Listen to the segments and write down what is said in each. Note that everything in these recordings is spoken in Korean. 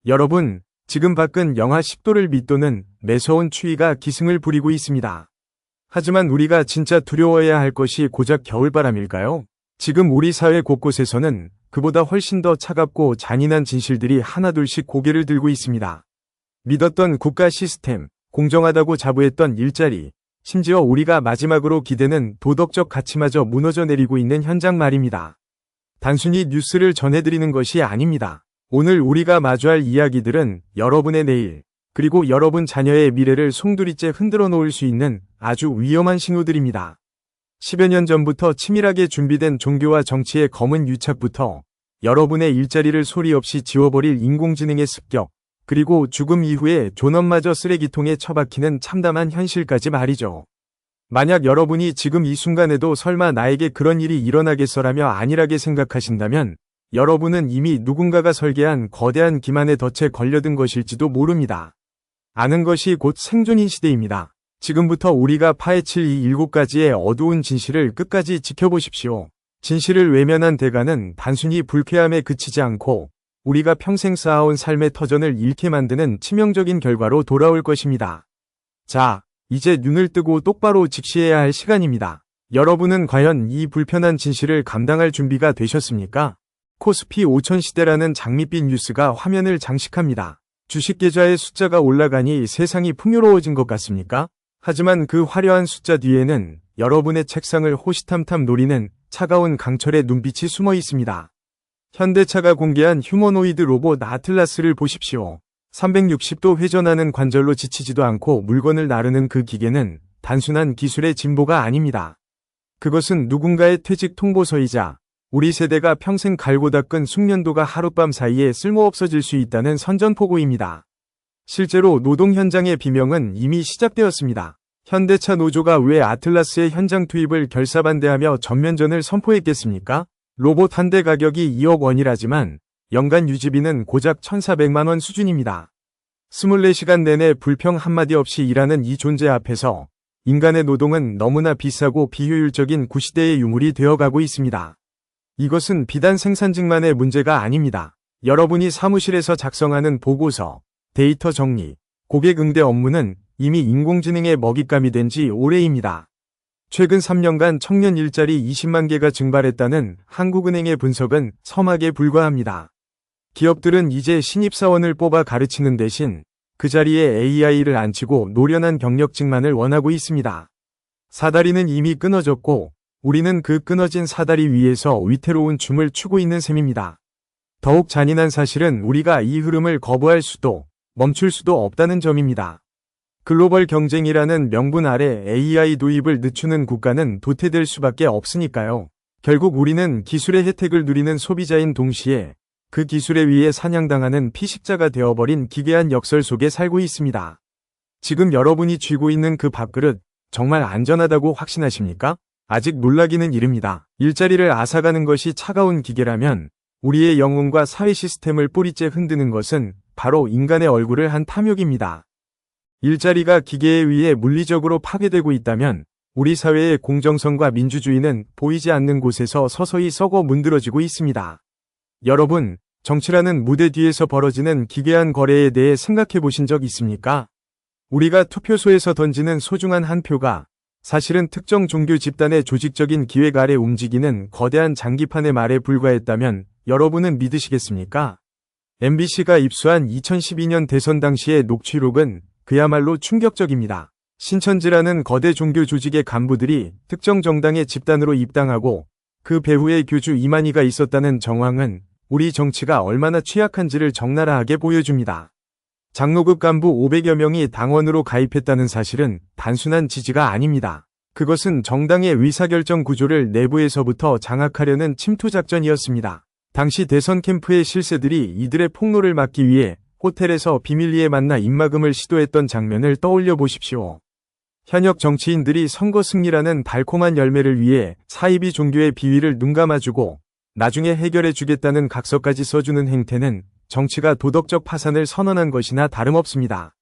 여러분, 지금 밖은 영하 10도를 밑도는 매서운 추위가 기승을 부리고 있습니다. 하지만 우리가 진짜 두려워해야 할 것이 고작 겨울바람일까요? 지금 우리 사회 곳곳에서는 그보다 훨씬 더 차갑고 잔인한 진실들이 하나둘씩 고개를 들고 있습니다. 믿었던 국가 시스템, 공정하다고 자부했던 일자리, 심지어 우리가 마지막으로 기대는 도덕적 가치마저 무너져 내리고 있는 현장 말입니다. 단순히 뉴스를 전해드리는 것이 아닙니다. 오늘 우리가 마주할 이야기들은 여러분의 내일, 그리고 여러분 자녀의 미래를 송두리째 흔들어 놓을 수 있는 아주 위험한 신호들입니다. 10여 년 전부터 치밀하게 준비된 종교와 정치의 검은 유착부터 여러분의 일자리를 소리 없이 지워버릴 인공지능의 습격, 그리고 죽음 이후에 존엄마저 쓰레기통에 처박히는 참담한 현실까지 말이죠. 만약 여러분이 지금 이 순간에도 설마 나에게 그런 일이 일어나겠어라며 안일하게 생각하신다면 여러분은 이미 누군가가 설계한 거대한 기만의 덫에 걸려든 것일지도 모릅니다. 아는 것이 곧 생존인 시대입니다. 지금부터 우리가 파헤칠 이 7가지의 어두운 진실을 끝까지 지켜보십시오. 진실을 외면한 대가는 단순히 불쾌함에 그치지 않고 우리가 평생 쌓아온 삶의 터전을 잃게 만드는 치명적인 결과로 돌아올 것입니다. 자, 이제 눈을 뜨고 똑바로 직시해야 할 시간입니다. 여러분은 과연 이 불편한 진실을 감당할 준비가 되셨습니까? 코스피 5000 시대라는 장밋빛 뉴스가 화면을 장식합니다. 주식 계좌의 숫자가 올라가니 세상이 풍요로워진 것 같습니까? 하지만 그 화려한 숫자 뒤에는 여러분의 책상을 호시탐탐 노리는 차가운 강철의 눈빛이 숨어 있습니다. 현대차가 공개한 휴머노이드 로봇 아틀라스를 보십시오. 360도 회전하는 관절로 지치지도 않고 물건을 나르는 그 기계는 단순한 기술의 진보가 아닙니다. 그것은 누군가의 퇴직 통보서이자 우리 세대가 평생 갈고 닦은 숙련도가 하룻밤 사이에 쓸모없어질 수 있다는 선전포고입니다. 실제로 노동 현장의 비명은 이미 시작되었습니다. 현대차 노조가 왜 아틀라스의 현장 투입을 결사반대하며 전면전을 선포했겠습니까? 로봇 한 대 가격이 2억 원이라지만 연간 유지비는 고작 1,400만 원 수준입니다. 24시간 내내 불평 한마디 없이 일하는 이 존재 앞에서 인간의 노동은 너무나 비싸고 비효율적인 구시대의 유물이 되어가고 있습니다. 이것은 비단 생산직만의 문제가 아닙니다. 여러분이 사무실에서 작성하는 보고서, 데이터 정리, 고객 응대 업무는 이미 인공지능의 먹잇감이 된 지 오래입니다. 최근 3년간 청년 일자리 20만 개가 증발했다는 한국은행의 분석은 서막에 불과합니다. 기업들은 이제 신입사원을 뽑아 가르치는 대신 그 자리에 AI를 앉히고 노련한 경력직만을 원하고 있습니다. 사다리는 이미 끊어졌고 우리는 그 끊어진 사다리 위에서 위태로운 춤을 추고 있는 셈입니다. 더욱 잔인한 사실은 우리가 이 흐름을 거부할 수도 멈출 수도 없다는 점입니다. 글로벌 경쟁이라는 명분 아래 AI 도입을 늦추는 국가는 도태될 수밖에 없으니까요. 결국 우리는 기술의 혜택을 누리는 소비자인 동시에 그 기술에 의해 사냥당하는 피식자가 되어버린 기괴한 역설 속에 살고 있습니다. 지금 여러분이 쥐고 있는 그 밥그릇 정말 안전하다고 확신하십니까? 아직 놀라기는 이릅니다. 일자리를 앗아가는 것이 차가운 기계라면 우리의 영혼과 사회 시스템을 뿌리째 흔드는 것은 바로 인간의 얼굴을 한 탐욕입니다. 일자리가 기계에 의해 물리적으로 파괴되고 있다면 우리 사회의 공정성과 민주주의는 보이지 않는 곳에서 서서히 썩어 문드러지고 있습니다. 여러분, 정치라는 무대 뒤에서 벌어지는 기괴한 거래에 대해 생각해 보신 적 있습니까? 우리가 투표소에서 던지는 소중한 한 표가 사실은 특정 종교 집단의 조직적인 기획 아래 움직이는 거대한 장기판의 말에 불과했다면 여러분은 믿으시겠습니까? MBC가 입수한 2012년 대선 당시의 녹취록은 그야말로 충격적입니다. 신천지라는 거대 종교 조직의 간부들이 특정 정당의 집단으로 입당하고 그 배후에 교주 이만희가 있었다는 정황은 우리 정치가 얼마나 취약한지를 적나라하게 보여줍니다. 장로급 간부 500여 명이 당원으로 가입했다는 사실은 단순한 지지가 아닙니다. 그것은 정당의 의사결정 구조를 내부에서부터 장악하려는 침투 작전이었습니다. 당시 대선 캠프의 실세들이 이들의 폭로를 막기 위해 호텔에서 비밀리에 만나 입막음을 시도했던 장면을 떠올려 보십시오. 현역 정치인들이 선거 승리라는 달콤한 열매를 위해 사이비 종교의 비위를 눈감아주고 나중에 해결해 주겠다는 각서까지 써주는 행태는 정치가 도덕적 파산을 선언한 것이나 다름없습니다.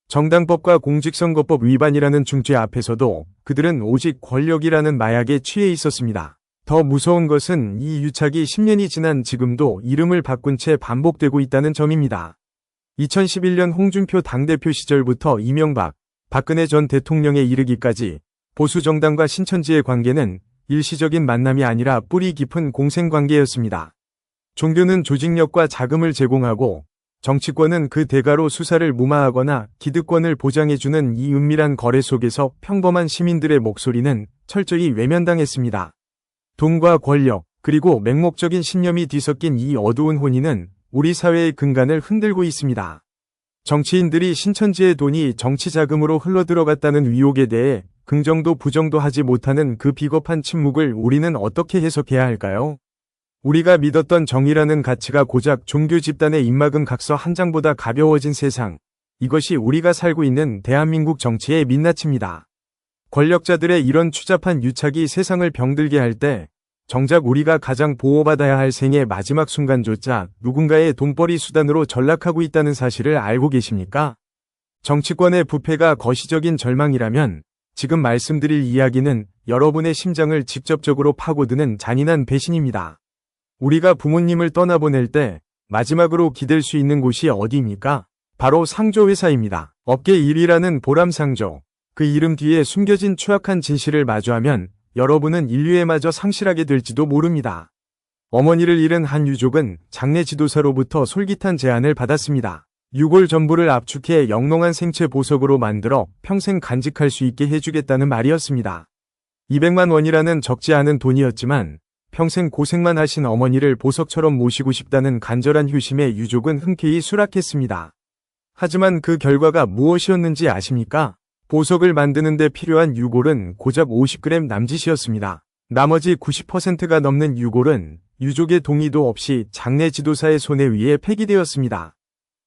정당법과 공직선거법 위반이라는 중죄 앞에서도 그들은 오직 권력이라는 마약에 취해 있었습니다. 더 무서운 것은 이 유착이 10년이 지난 지금도 이름을 바꾼 채 반복되고 있다는 점입니다. 2011년 홍준표 당대표 시절부터 이명박, 박근혜 전 대통령에 이르기까지 보수 정당과 신천지의 관계는 일시적인 만남이 아니라 뿌리 깊은 공생관계였습니다. 종교는 조직력과 자금을 제공하고 정치권은 그 대가로 수사를 무마하거나 기득권을 보장해주는 이 은밀한 거래 속에서 평범한 시민들의 목소리는 철저히 외면당했습니다. 돈과 권력, 그리고 맹목적인 신념이 뒤섞인 이 어두운 혼인은 우리 사회의 근간을 흔들고 있습니다. 정치인들이 신천지의 돈이 정치 자금으로 흘러들어갔다는 위혹에 대해 긍정도 부정도 하지 못하는 그 비겁한 침묵을 우리는 어떻게 해석해야 할까요? 우리가 믿었던 정의라는 가치가 고작 종교 집단의 입막은 각서 한 장보다 가벼워진 세상. 이것이 우리가 살고 있는 대한민국 정치의 민낯입니다. 권력자들의 이런 추잡한 유착이 세상을 병들게 할 때 정작 우리가 가장 보호받아야 할 생의 마지막 순간조차 누군가의 돈벌이 수단으로 전락하고 있다는 사실을 알고 계십니까? 정치권의 부패가 거시적인 절망이라면 지금 말씀드릴 이야기는 여러분의 심장을 직접적으로 파고드는 잔인한 배신입니다. 우리가 부모님을 떠나보낼 때 마지막으로 기댈 수 있는 곳이 어디입니까? 바로 상조회사입니다. 업계 1위라는 보람상조. 그 이름 뒤에 숨겨진 추악한 진실을 마주하면 여러분은 인류에마저 상실하게 될지도 모릅니다. 어머니를 잃은 한 유족은 장례 지도사로부터 솔깃한 제안을 받았습니다. 유골 전부를 압축해 영롱한 생체 보석으로 만들어 평생 간직할 수 있게 해주겠다는 말이었습니다. 200만 원이라는 적지 않은 돈이었지만 평생 고생만 하신 어머니를 보석처럼 모시고 싶다는 간절한 효심에 유족은 흔쾌히 수락했습니다. 하지만 그 결과가 무엇이었는지 아십니까? 보석을 만드는 데 필요한 유골은 고작 50g 남짓이었습니다. 나머지 90%가 넘는 유골은 유족의 동의도 없이 장례 지도사의 손에 의해 폐기되었습니다.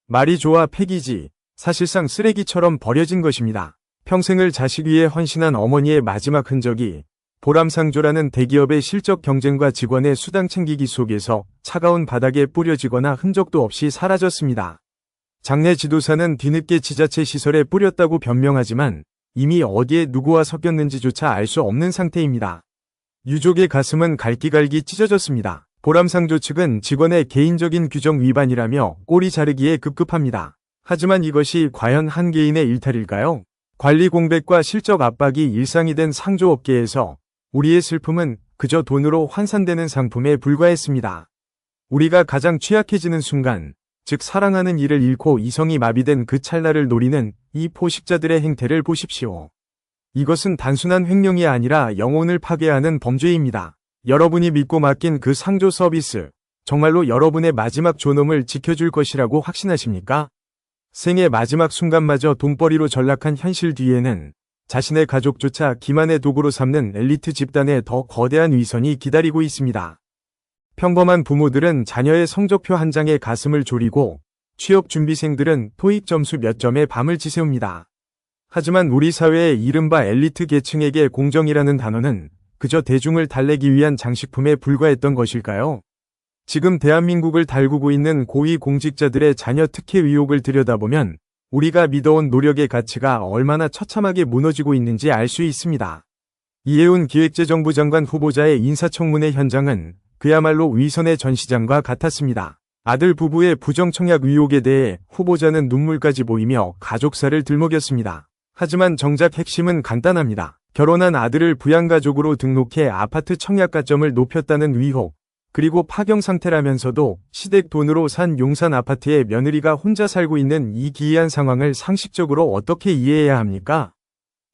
말이 좋아 폐기지, 사실상 쓰레기처럼 버려진 것입니다. 평생을 자식 위해 헌신한 어머니의 마지막 흔적이 보람상조라는 대기업의 실적 경쟁과 직원의 수당 챙기기 속에서 차가운 바닥에 뿌려지거나 흔적도 없이 사라졌습니다. 장례 지도사는 뒤늦게 지자체 시설에 뿌렸다고 변명하지만 이미 어디에 누구와 섞였는지조차 알 수 없는 상태입니다. 유족의 가슴은 갈기갈기 찢어졌습니다. 보람상조 측은 직원의 개인적인 규정 위반이라며 꼬리 자르기에 급급합니다. 하지만 이것이 과연 한 개인의 일탈일까요? 관리 공백과 실적 압박이 일상이 된 상조업계에서 우리의 슬픔은 그저 돈으로 환산되는 상품에 불과했습니다. 우리가 가장 취약해지는 순간, 즉 사랑하는 이를 잃고 이성이 마비된 그 찰나를 노리는 이 포식자들의 행태를 보십시오. 이것은 단순한 횡령이 아니라 영혼을 파괴하는 범죄입니다. 여러분이 믿고 맡긴 그 상조 서비스, 정말로 여러분의 마지막 존엄을 지켜줄 것이라고 확신하십니까? 생의 마지막 순간마저 돈벌이로 전락한 현실 뒤에는 자신의 가족조차 기만의 도구로 삼는 엘리트 집단의 더 거대한 위선이 기다리고 있습니다. 평범한 부모들은 자녀의 성적표 한 장에 가슴을 졸이고 취업준비생들은 토익 점수 몇 점에 밤을 지새웁니다. 하지만 우리 사회의 이른바 엘리트 계층에게 공정이라는 단어는 그저 대중을 달래기 위한 장식품에 불과했던 것일까요? 지금 대한민국을 달구고 있는 고위 공직자들의 자녀 특혜 의혹을 들여다보면 우리가 믿어온 노력의 가치가 얼마나 처참하게 무너지고 있는지 알 수 있습니다. 이해운 기획재정부 장관 후보자의 인사청문회 현장은 그야말로 위선의 전시장과 같았습니다. 아들 부부의 부정청약 의혹에 대해 후보자는 눈물까지 보이며 가족사를 들먹였습니다. 하지만 정작 핵심은 간단합니다. 결혼한 아들을 부양가족으로 등록해 아파트 청약가점을 높였다는 의혹, 그리고 파경 상태라면서도 시댁 돈으로 산 용산 아파트에 며느리가 혼자 살고 있는 이 기이한 상황을 상식적으로 어떻게 이해해야 합니까?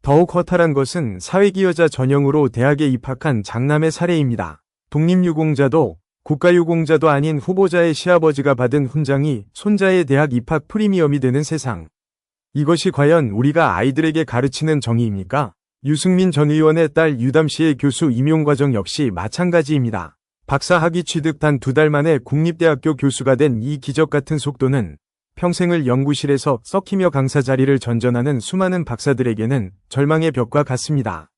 더욱 허탈한 것은 사회기여자 전형으로 대학에 입학한 장남의 사례입니다. 독립유공자도 국가유공자도 아닌 후보자의 시아버지가 받은 훈장이 손자의 대학 입학 프리미엄이 되는 세상. 이것이 과연 우리가 아이들에게 가르치는 정의입니까? 유승민 전 의원의 딸 유담 씨의 교수 임용 과정 역시 마찬가지입니다. 박사 학위 취득 단 2달 만에 국립대학교 교수가 된 이 기적 같은 속도는 평생을 연구실에서 썩히며 강사 자리를 전전하는 수많은 박사들에게는 절망의 벽과 같습니다.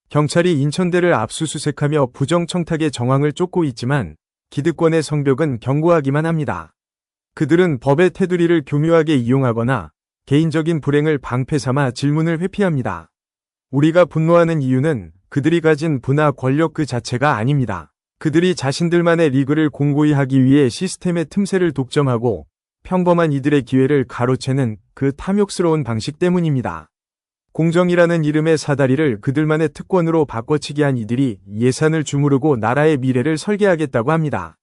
경찰이 인천대를 압수수색하며 부정청탁의 정황을 쫓고 있지만 기득권의 성벽은 견고하기만 합니다. 그들은 법의 테두리를 교묘하게 이용하거나 개인적인 불행을 방패 삼아 질문을 회피합니다. 우리가 분노하는 이유는 그들이 가진 부나 권력 그 자체가 아닙니다. 그들이 자신들만의 리그를 공고히 하기 위해 시스템의 틈새를 독점하고 평범한 이들의 기회를 가로채는 그 탐욕스러운 방식 때문입니다. 공정이라는 이름의 사다리를 그들만의 특권으로 바꿔치기 한 이들이 예산을 주무르고 나라의 미래를 설계하겠다고 합니다.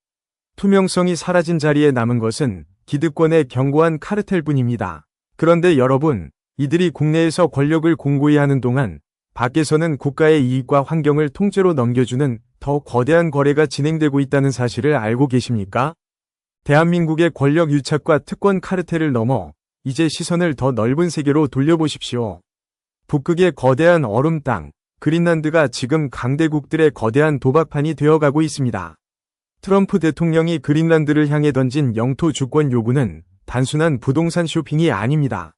투명성이 사라진 자리에 남은 것은 기득권의 견고한 카르텔뿐입니다. 그런데 여러분, 이들이 국내에서 권력을 공고히 하는 동안 밖에서는 국가의 이익과 환경을 통째로 넘겨주는 더 거대한 거래가 진행되고 있다는 사실을 알고 계십니까? 대한민국의 권력 유착과 특권 카르텔을 넘어 이제 시선을 더 넓은 세계로 돌려보십시오. 북극의 거대한 얼음 땅, 그린란드가 지금 강대국들의 거대한 도박판이 되어가고 있습니다. 트럼프 대통령이 그린란드를 향해 던진 영토 주권 요구는 단순한 부동산 쇼핑이 아닙니다.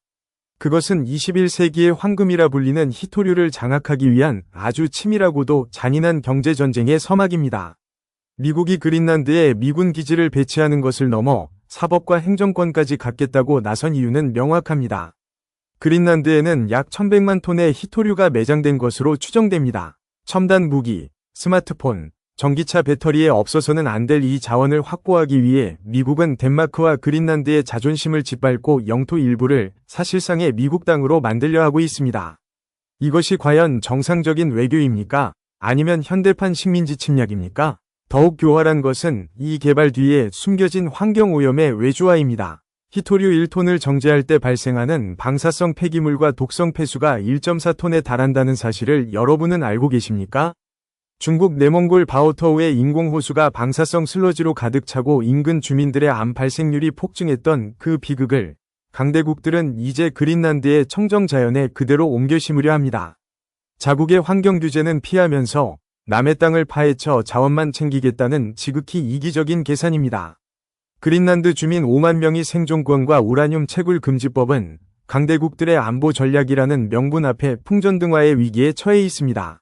그것은 21세기의 황금이라 불리는 희토류를 장악하기 위한 아주 치밀하고도 잔인한 경제전쟁의 서막입니다. 미국이 그린란드에 미군 기지를 배치하는 것을 넘어 사법과 행정권까지 갖겠다고 나선 이유는 명확합니다. 그린란드에는 약 1100만 톤의 희토류가 매장된 것으로 추정됩니다. 첨단 무기, 스마트폰, 전기차 배터리에 없어서는 안 될 이 자원을 확보하기 위해 미국은 덴마크와 그린란드의 자존심을 짓밟고 영토 일부를 사실상의 미국 땅으로 만들려 하고 있습니다. 이것이 과연 정상적인 외교입니까? 아니면 현대판 식민지 침략입니까? 더욱 교활한 것은 이 개발 뒤에 숨겨진 환경오염의 외주화입니다. 희토류 1톤을 정제할 때 발생하는 방사성 폐기물과 독성 폐수가 1.4톤에 달한다는 사실을 여러분은 알고 계십니까? 중국 내몽골 바오터우의 인공호수가 방사성 슬러지로 가득 차고 인근 주민들의 암 발생률이 폭증했던 그 비극을 강대국들은 이제 그린란드의 청정자연에 그대로 옮겨 심으려 합니다. 자국의 환경 규제는 피하면서 남의 땅을 파헤쳐 자원만 챙기겠다는 지극히 이기적인 계산입니다. 그린란드 주민 5만 명이 생존권과 우라늄 채굴 금지법은 강대국들의 안보 전략이라는 명분 앞에 풍전등화의 위기에 처해 있습니다.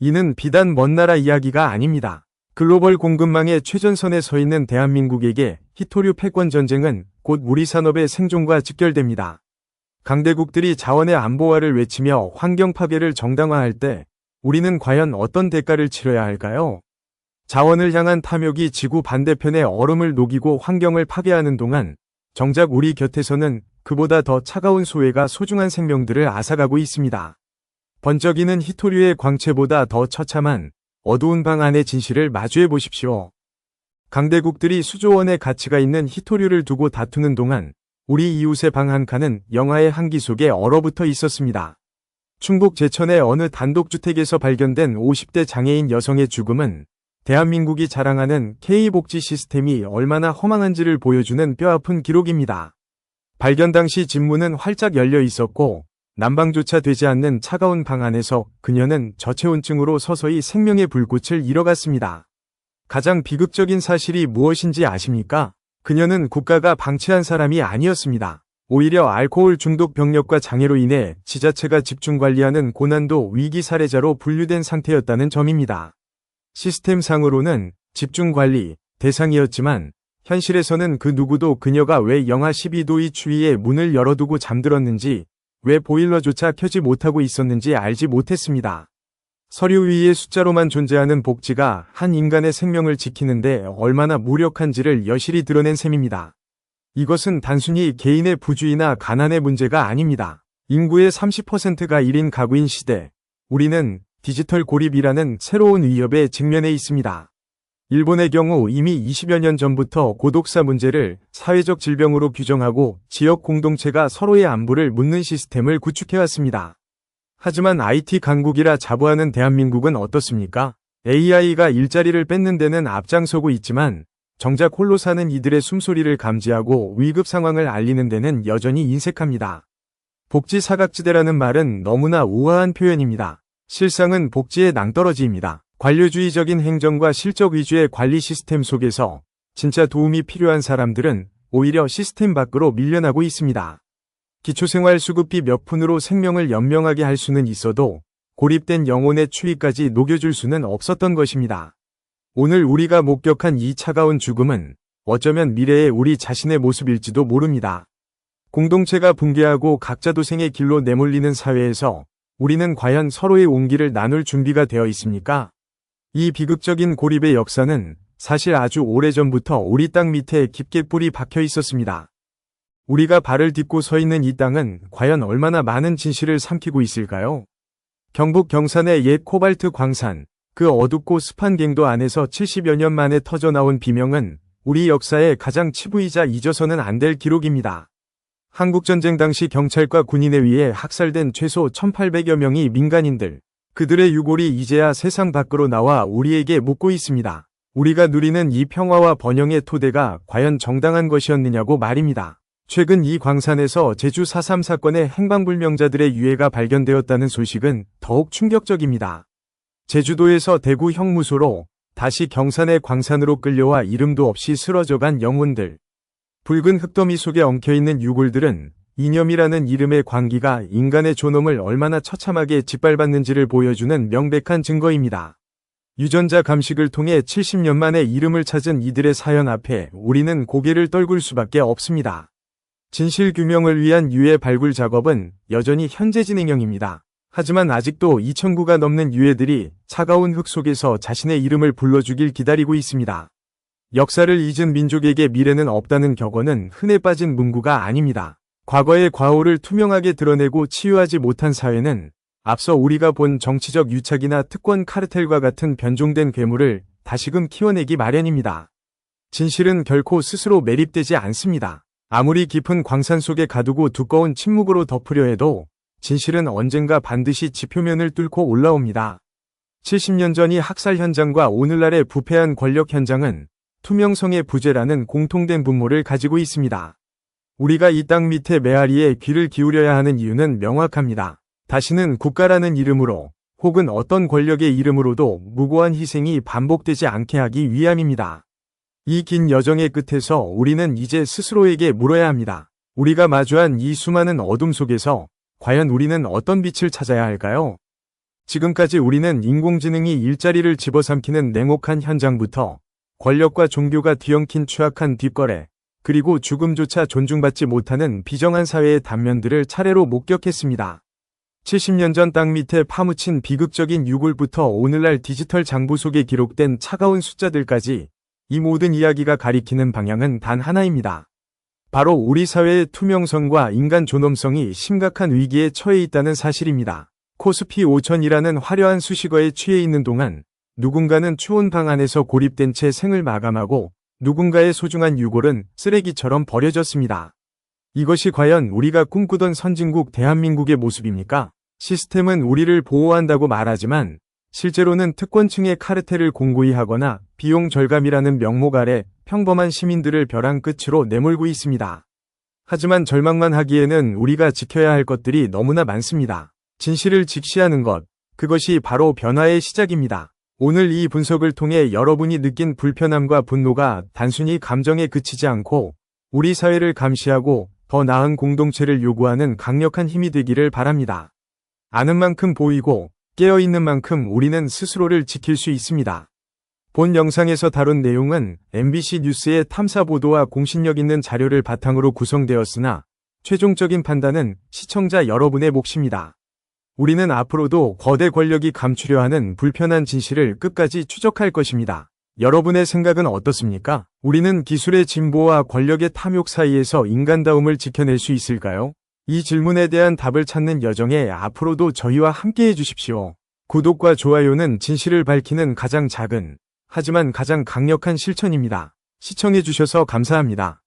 이는 비단 먼 나라 이야기가 아닙니다. 글로벌 공급망의 최전선에 서 있는 대한민국에게 희토류 패권 전쟁은 곧 우리 산업의 생존과 직결됩니다. 강대국들이 자원의 안보화를 외치며 환경 파괴를 정당화할 때 우리는 과연 어떤 대가를 치러야 할까요? 자원을 향한 탐욕이 지구 반대편의 얼음을 녹이고 환경을 파괴하는 동안 정작 우리 곁에서는 그보다 더 차가운 소외가 소중한 생명들을 앗아가고 있습니다. 번쩍이는 희토류의 광채보다 더 처참한 어두운 방 안의 진실을 마주해 보십시오. 강대국들이 수조원의 가치가 있는 희토류를 두고 다투는 동안 우리 이웃의 방 한 칸은 영하의 한기 속에 얼어붙어 있었습니다. 충북 제천의 어느 단독주택에서 발견된 50대 장애인 여성의 죽음은 대한민국이 자랑하는 K복지 시스템이 얼마나 허망한지를 보여주는 뼈아픈 기록입니다. 발견 당시 집문은 활짝 열려 있었고 난방조차 되지 않는 차가운 방 안에서 그녀는 저체온증으로 서서히 생명의 불꽃을 잃어갔습니다. 가장 비극적인 사실이 무엇인지 아십니까? 그녀는 국가가 방치한 사람이 아니었습니다. 오히려 알코올 중독 병력과 장애로 인해 지자체가 집중관리하는 고난도 위기 사례자로 분류된 상태였다는 점입니다. 시스템상으로는 집중관리 대상이었지만 현실에서는 그 누구도 그녀가 왜 영하 12도의 추위에 문을 열어두고 잠들었는지, 왜 보일러조차 켜지 못하고 있었는지 알지 못했습니다. 서류 위의 숫자로만 존재하는 복지가 한 인간의 생명을 지키는데 얼마나 무력한지를 여실히 드러낸 셈입니다. 이것은 단순히 개인의 부주의나 가난의 문제가 아닙니다. 인구의 30%가 1인 가구인 시대, 우리는 디지털 고립이라는 새로운 위협에 직면해 있습니다. 일본의 경우 이미 20여 년 전부터 고독사 문제를 사회적 질병으로 규정하고 지역 공동체가 서로의 안부를 묻는 시스템을 구축해왔습니다. 하지만 IT 강국이라 자부하는 대한민국은 어떻습니까? AI가 일자리를 뺏는 데는 앞장서고 있지만 정작 홀로 사는 이들의 숨소리를 감지하고 위급 상황을 알리는 데는 여전히 인색합니다. 복지 사각지대라는 말은 너무나 우아한 표현입니다. 실상은 복지의 낭떠러지입니다. 관료주의적인 행정과 실적 위주의 관리 시스템 속에서 진짜 도움이 필요한 사람들은 오히려 시스템 밖으로 밀려나고 있습니다. 기초생활수급비 몇 푼으로 생명을 연명하게 할 수는 있어도 고립된 영혼의 추위까지 녹여줄 수는 없었던 것입니다. 오늘 우리가 목격한 이 차가운 죽음은 어쩌면 미래의 우리 자신의 모습일지도 모릅니다. 공동체가 붕괴하고 각자 도생의 길로 내몰리는 사회에서 우리는 과연 서로의 온기를 나눌 준비가 되어 있습니까? 이 비극적인 고립의 역사는 사실 아주 오래전부터 우리 땅 밑에 깊게 뿌리 박혀 있었습니다. 우리가 발을 딛고 서 있는 이 땅은 과연 얼마나 많은 진실을 삼키고 있을까요? 경북 경산의 옛 코발트 광산, 그 어둡고 습한 갱도 안에서 70여 년 만에 터져나온 비명은 우리 역사의 가장 치부이자 잊어서는 안 될 기록입니다. 한국전쟁 당시 경찰과 군인에 의해 학살된 최소 1800여 명의 민간인들, 그들의 유골이 이제야 세상 밖으로 나와 우리에게 묻고 있습니다. 우리가 누리는 이 평화와 번영의 토대가 과연 정당한 것이었느냐고 말입니다. 최근 이 광산에서 제주 4.3 사건의 행방불명자들의 유해가 발견되었다는 소식은 더욱 충격적입니다. 제주도에서 대구 형무소로 다시 경산의 광산으로 끌려와 이름도 없이 쓰러져간 영혼들. 붉은 흙더미 속에 엉켜있는 유골들은 이념이라는 이름의 광기가 인간의 존엄을 얼마나 처참하게 짓밟았는지를 보여주는 명백한 증거입니다. 유전자 감식을 통해 70년 만에 이름을 찾은 이들의 사연 앞에 우리는 고개를 떨굴 수밖에 없습니다. 진실 규명을 위한 유해 발굴 작업은 여전히 현재 진행형입니다. 하지만 아직도 2,000구가 넘는 유해들이 차가운 흙 속에서 자신의 이름을 불러주길 기다리고 있습니다. 역사를 잊은 민족에게 미래는 없다는 격언은 흔해 빠진 문구가 아닙니다. 과거의 과오를 투명하게 드러내고 치유하지 못한 사회는 앞서 우리가 본 정치적 유착이나 특권 카르텔과 같은 변종된 괴물을 다시금 키워내기 마련입니다. 진실은 결코 스스로 매립되지 않습니다. 아무리 깊은 광산 속에 가두고 두꺼운 침묵으로 덮으려 해도 진실은 언젠가 반드시 지표면을 뚫고 올라옵니다. 70년 전의 학살 현장과 오늘날의 부패한 권력 현장은 투명성의 부재라는 공통된 분모를 가지고 있습니다. 우리가 이 땅 밑의 메아리에 귀를 기울여야 하는 이유는 명확합니다. 다시는 국가라는 이름으로 혹은 어떤 권력의 이름으로도 무고한 희생이 반복되지 않게 하기 위함입니다. 이 긴 여정의 끝에서 우리는 이제 스스로에게 물어야 합니다. 우리가 마주한 이 수많은 어둠 속에서 과연 우리는 어떤 빛을 찾아야 할까요? 지금까지 우리는 인공지능이 일자리를 집어삼키는 냉혹한 현장부터 권력과 종교가 뒤엉킨 추악한 뒷거래, 그리고 죽음조차 존중받지 못하는 비정한 사회의 단면들을 차례로 목격했습니다. 70년 전 땅 밑에 파묻힌 비극적인 유골부터 오늘날 디지털 장부 속에 기록된 차가운 숫자들까지 이 모든 이야기가 가리키는 방향은 단 하나입니다. 바로 우리 사회의 투명성과 인간 존엄성이 심각한 위기에 처해 있다는 사실입니다. 코스피 5000이라는 화려한 수식어에 취해 있는 동안 누군가는 추운 방 안에서 고립된 채 생을 마감하고 누군가의 소중한 유골은 쓰레기처럼 버려졌습니다. 이것이 과연 우리가 꿈꾸던 선진국 대한민국의 모습입니까? 시스템은 우리를 보호한다고 말하지만 실제로는 특권층의 카르텔을 공고히 하거나 비용 절감이라는 명목 아래 평범한 시민들을 벼랑 끝으로 내몰고 있습니다. 하지만 절망만 하기에는 우리가 지켜야 할 것들이 너무나 많습니다. 진실을 직시하는 것, 그것이 바로 변화의 시작입니다. 오늘 이 분석을 통해 여러분이 느낀 불편함과 분노가 단순히 감정에 그치지 않고 우리 사회를 감시하고 더 나은 공동체를 요구하는 강력한 힘이 되기를 바랍니다. 아는 만큼 보이고 깨어있는 만큼 우리는 스스로를 지킬 수 있습니다. 본 영상에서 다룬 내용은 MBC 뉴스의 탐사 보도와 공신력 있는 자료를 바탕으로 구성되었으나 최종적인 판단은 시청자 여러분의 몫입니다. 우리는 앞으로도 거대 권력이 감추려 하는 불편한 진실을 끝까지 추적할 것입니다. 여러분의 생각은 어떻습니까? 우리는 기술의 진보와 권력의 탐욕 사이에서 인간다움을 지켜낼 수 있을까요? 이 질문에 대한 답을 찾는 여정에 앞으로도 저희와 함께해 주십시오. 구독과 좋아요는 진실을 밝히는 가장 작은, 하지만 가장 강력한 실천입니다. 시청해 주셔서 감사합니다.